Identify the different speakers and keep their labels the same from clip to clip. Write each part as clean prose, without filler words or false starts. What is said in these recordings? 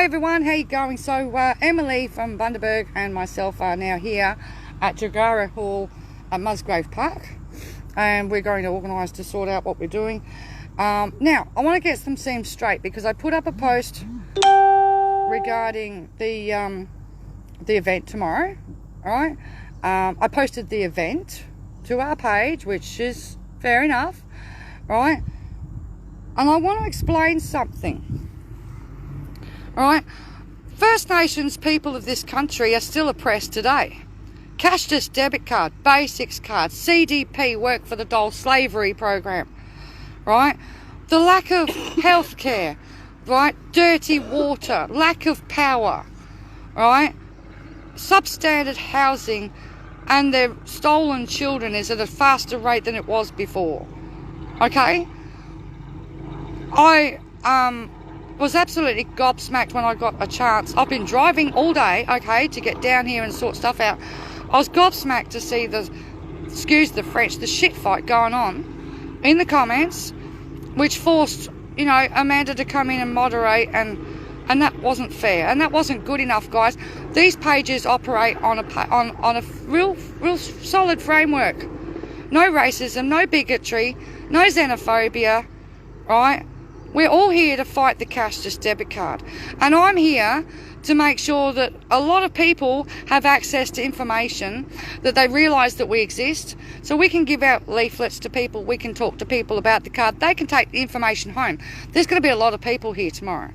Speaker 1: Hi everyone, how you going? So Emily from Bundaberg and myself are now here at Jagara Hall at Musgrave Park, and we're going to organise to sort out what we're doing. Now, I want to get some seams straight because I put up a post regarding the event tomorrow, alright? I posted the event to our page, which is fair enough, right? And I want to explain something. Alright, First Nations people of this country are still oppressed today. Cashless debit card, basics card, CDP, work for the dole slavery program, right? The lack of health care, right? Dirty water, lack of power, right? Substandard housing, and their stolen children is at a faster rate than it was before. Okay? I was absolutely gobsmacked when I got a chance. I've been driving all day, okay, to get down here and sort stuff out. I was gobsmacked to see the, excuse the French, the shit fight going on in the comments, which forced, you know, Amanda to come in and moderate, and that wasn't fair, and that wasn't good enough, guys. These pages operate on a real solid framework. No racism, no bigotry, no xenophobia, right? We're all here to fight the cashless debit card. And I'm here to make sure that a lot of people have access to information, that they realise that we exist, so we can give out leaflets to people, we can talk to people about the card, they can take the information home. There's going to be a lot of people here tomorrow.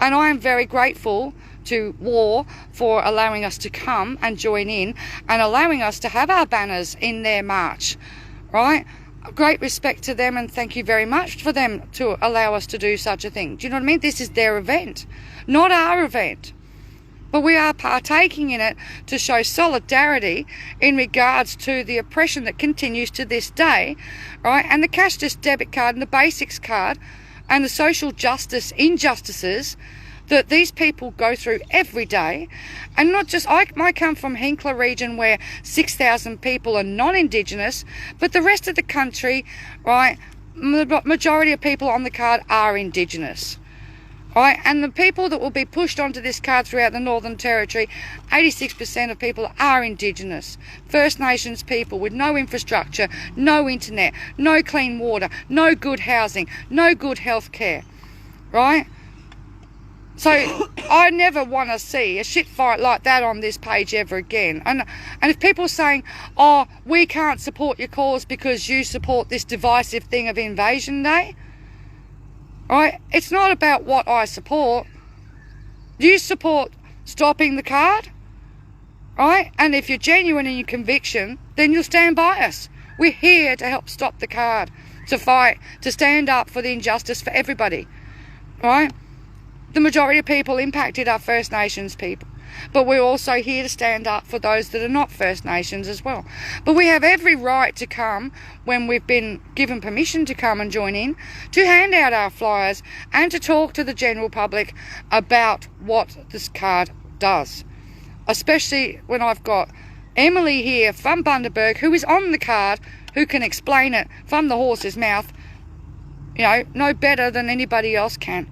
Speaker 1: And I am very grateful to War for allowing us to come and join in and allowing us to have our banners in their march, right? Great respect to them, and thank you very much for them to allow us to do such a thing. Do you know what I mean? This is their event, not our event. But we are partaking in it to show solidarity in regards to the oppression that continues to this day, right? And the cashless debit card and the basics card and the social justice injustices that these people go through every day. And not just, I come from Hinkler region where 6,000 people are non-Indigenous, but the rest of the country, right, the majority of people on the card are Indigenous, right? And the people that will be pushed onto this card throughout the Northern Territory, 86% of people are Indigenous. First Nations people with no infrastructure, no internet, no clean water, no good housing, no good health care, right? So I never want to see a shit fight like that on this page ever again. And if people are saying, oh, we can't support your cause because you support this divisive thing of Invasion Day, right? It's not about what I support. You support stopping the card, right? And if you're genuine in your conviction, then you'll stand by us. We're here to help stop the card, to fight, to stand up for the injustice for everybody, right? The majority of people impacted are First Nations people, but we're also here to stand up for those that are not First Nations as well. But we have every right to come, when we've been given permission to come and join in, to hand out our flyers and to talk to the general public about what this card does. Especially when I've got Emily here from Bundaberg, who is on the card, who can explain it from the horse's mouth, you know, no better than anybody else can.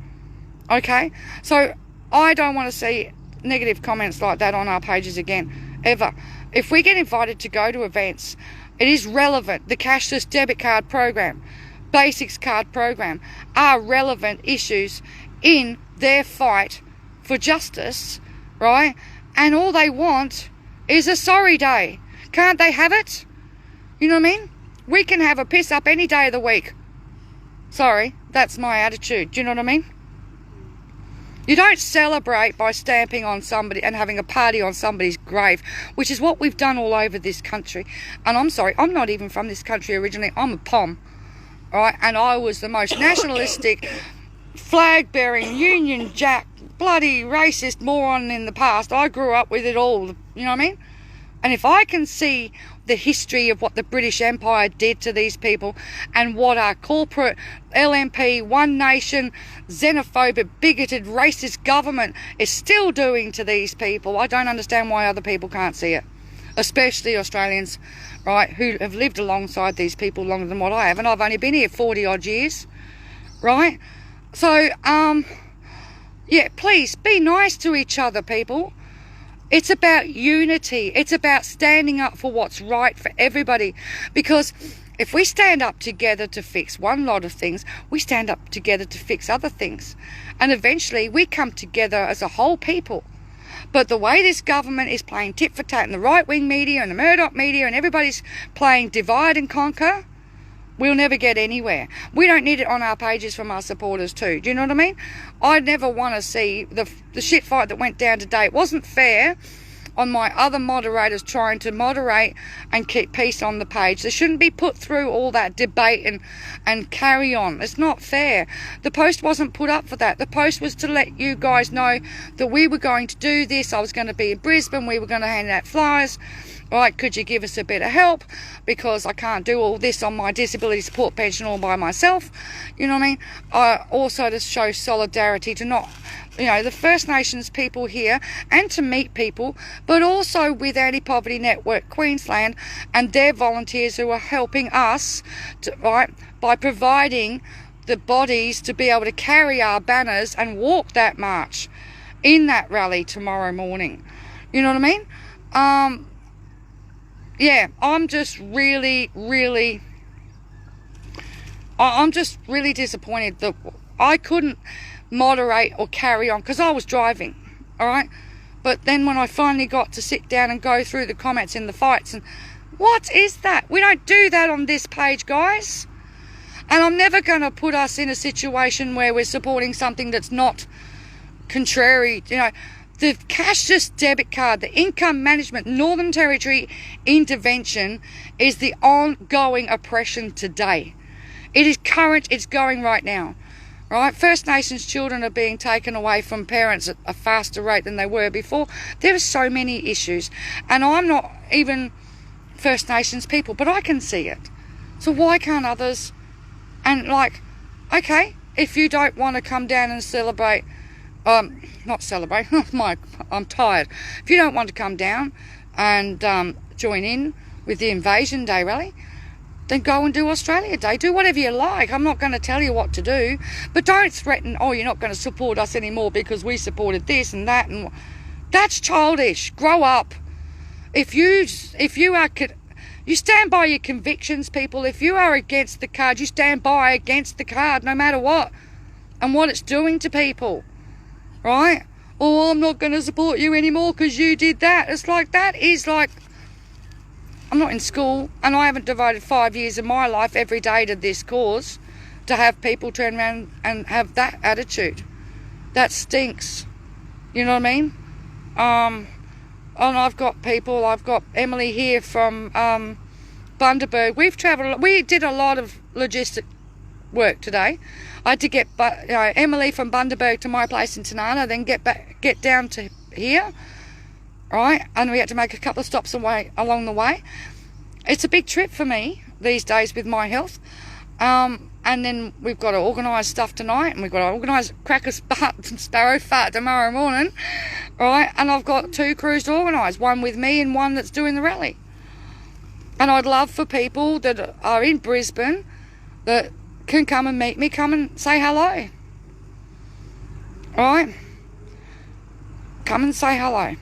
Speaker 1: Okay, so I don't want to see negative comments like that on our pages again, ever. If we get invited to go to events, it is relevant. The cashless debit card program, basics card program are relevant issues in their fight for justice, right? And all they want is a sorry day. Can't they have it? You know what I mean? We can have a piss up any day of the week. Sorry, that's my attitude. Do you know what I mean? You don't celebrate by stamping on somebody and having a party on somebody's grave, which is what we've done all over this country. And I'm sorry, I'm not even from this country originally. I'm a Pom, right? And I was the most nationalistic, flag-bearing, Union Jack, bloody racist moron in the past. I grew up with it all, you know what I mean? And if I can see the history of what the British Empire did to these people and what our corporate LNP, One Nation, xenophobic, bigoted, racist government is still doing to these people, I don't understand why other people can't see it. Especially Australians, right, who have lived alongside these people longer than what I have. And I've only been here 40 odd years, right? So, Yeah, please, be nice to each other, people. It's about unity. It's about standing up for what's right for everybody. Because if we stand up together to fix one lot of things, we stand up together to fix other things. And eventually we come together as a whole people. But the way this government is playing tit for tat, and the right-wing media and the Murdoch media and everybody's playing divide and conquer, we'll never get anywhere. We don't need it on our pages from our supporters too. Do you know what I mean? I never want to see the shit fight that went down today. It wasn't fair on my other moderators trying to moderate and keep peace on the page. They shouldn't be put through all that debate and carry on. It's not fair. The post wasn't put up for that. The post was to let you guys know that we were going to do this. I was going to be in Brisbane. We were going to hand out flyers. Right, could you give us a bit of help? Because I can't do all this on my disability support pension all by myself. You know what I mean? Also to show solidarity to not, the First Nations people here, and to meet people, but also with Anti-Poverty Network Queensland and their volunteers who are helping us, by providing the bodies to be able to carry our banners and walk that march in that rally tomorrow morning. You know what I mean? Yeah, I'm just really disappointed that I couldn't moderate or carry on because I was driving, all right? But then when I finally got to sit down and go through the comments in the fights, and what is that? We don't do that on this page, guys. And I'm never going to put us in a situation where we're supporting something that's not contrary, The cashless debit card, the income management, Northern Territory intervention is the ongoing oppression today. It is current, it's going right now. Right? First Nations children are being taken away from parents at a faster rate than they were before. There are so many issues. And I'm not even First Nations people, but I can see it. So why can't others? And okay, if you don't want to come down and celebrate, not celebrate, I'm tired. If you don't want to come down and join in with the Invasion Day rally, then go and do Australia Day. Do whatever you like. I'm not going to tell you what to do, but don't threaten, you're not going to support us anymore because we supported this and that. And that's childish. Grow up. If you stand by your convictions, people. If you are against the card, you stand by against the card no matter what and what it's doing to people. Right? I'm not going to support you anymore because you did that. It's I'm not in school and I haven't devoted 5 years of my life every day to this cause to have people turn around and have that attitude. That stinks. You know what I mean? And I've got Emily here from Bundaberg. We did a lot of logistic work today. I had to get Emily from Bundaberg to my place in Tanana, then get down to here, right? And we had to make a couple of stops along the way. It's a big trip for me these days with my health. And then we've got to organise stuff tonight, and we've got to organise Cracker Sparrow Fat tomorrow morning, right? And I've got 2 crews to organise, one with me and one that's doing the rally. And I'd love for people that are in Brisbane that can come and meet me, come and say hello. Alright? Come and say hello.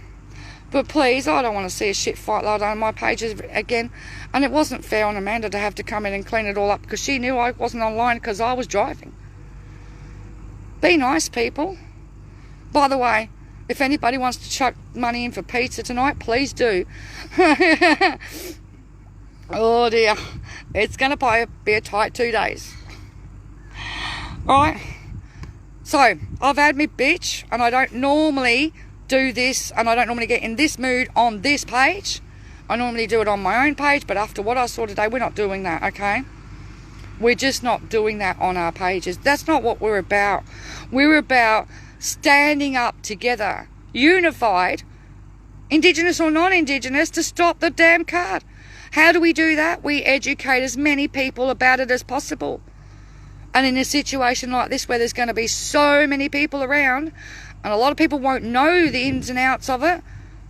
Speaker 1: But please, I don't want to see a shit fight like that on my pages again. And it wasn't fair on Amanda to have to come in and clean it all up because she knew I wasn't online because I was driving. Be nice, people. By the way, if anybody wants to chuck money in for pizza tonight, please do. Oh dear. It's going to be a tight 2 days. Alright, so I've had me bitch, and I don't normally do this, and I don't normally get in this mood on this page. I normally do it on my own page, but after what I saw today, we're not doing that, okay? We're just not doing that on our pages. That's not what we're about. We're about standing up together, unified, Indigenous or non-Indigenous, to stop the damn card. How do we do that? We educate as many people about it as possible. And in a situation like this where there's going to be so many people around and a lot of people won't know the ins and outs of it,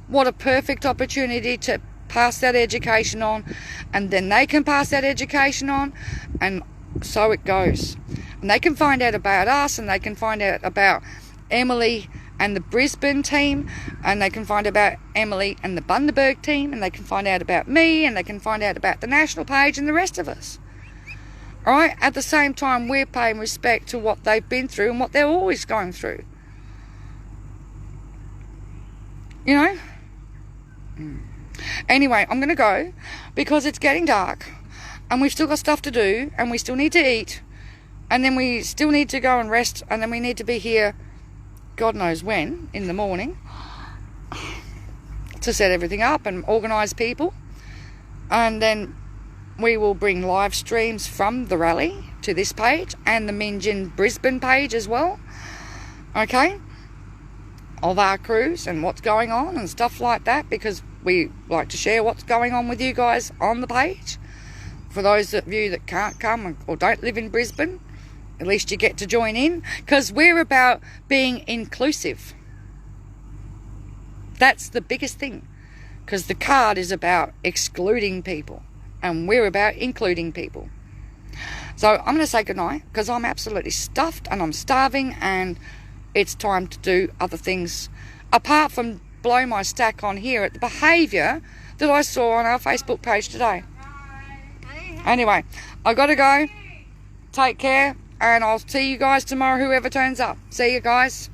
Speaker 1: what a perfect opportunity to pass that education on, and then they can pass that education on, and so it goes. And they can find out about us, and they can find out about Emily and the Brisbane team, and they can find out about Emily and the Bundaberg team, and they can find out about me, and they can find out about the national page and the rest of us. All right? At the same time, we're paying respect to what they've been through and what they're always going through. You know? Anyway, I'm going to go because it's getting dark and we've still got stuff to do and we still need to eat, and then we still need to go and rest, and then we need to be here God knows when in the morning to set everything up and organise people. And then we will bring live streams from the rally to this page and the Minjin Brisbane page as well. Okay? Of our cruise and what's going on and stuff like that, because we like to share what's going on with you guys on the page. For those of you that can't come or don't live in Brisbane, at least you get to join in, because we're about being inclusive. That's the biggest thing, because the card is about excluding people and we're about including people. So I'm going to say goodnight because I'm absolutely stuffed and I'm starving, and it's time to do other things apart from blow my stack on here at the behaviour that I saw on our Facebook page today. Anyway, I got to go. Take care, and I'll see you guys tomorrow, whoever turns up. See you guys.